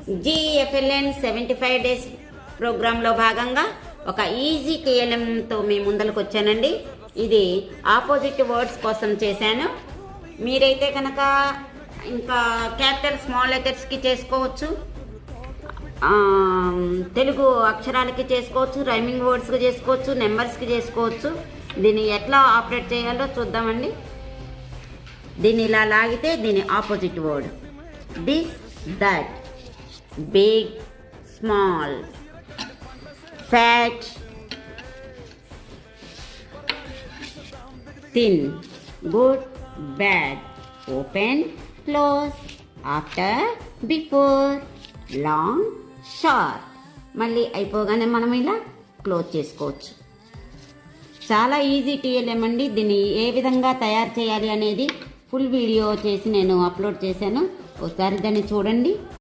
GFLN 75 days ప్రోగ్రాంలో భాగంగా ఒక ఈజీ TLMతో మీ ముందరకు వచ్చానండి. ఇది ఆపోజిట్ వర్డ్స్ కోసం చేశాను. మీరైతే కనుక ఇంకా క్యాపిటల్ స్మాల్ లెటర్స్కి చేసుకోవచ్చు, తెలుగు అక్షరాలకి చేసుకోవచ్చు, రైమింగ్ వర్డ్స్కి చేసుకోవచ్చు, నెంబర్స్కి చేసుకోవచ్చు. దీన్ని ఎట్లా ఆపరేట్ చేయాలో చూద్దామండి. దీన్ని ఇలా లాగితే దీని opposite word this, that, big, small, fat, thin, good, bad, open, close, after, before, long, short. మళ్ళీ అయిపోగానే మనం ఇలా క్లోజ్ చేసుకోవచ్చు. చాలా ఈజీ TLM అండి. దీన్ని ఏ విధంగా తయారు చేయాలి అనేది ఫుల్ వీడియో చేసి నేను అప్లోడ్ చేశాను. ఒకసారి దాన్ని చూడండి.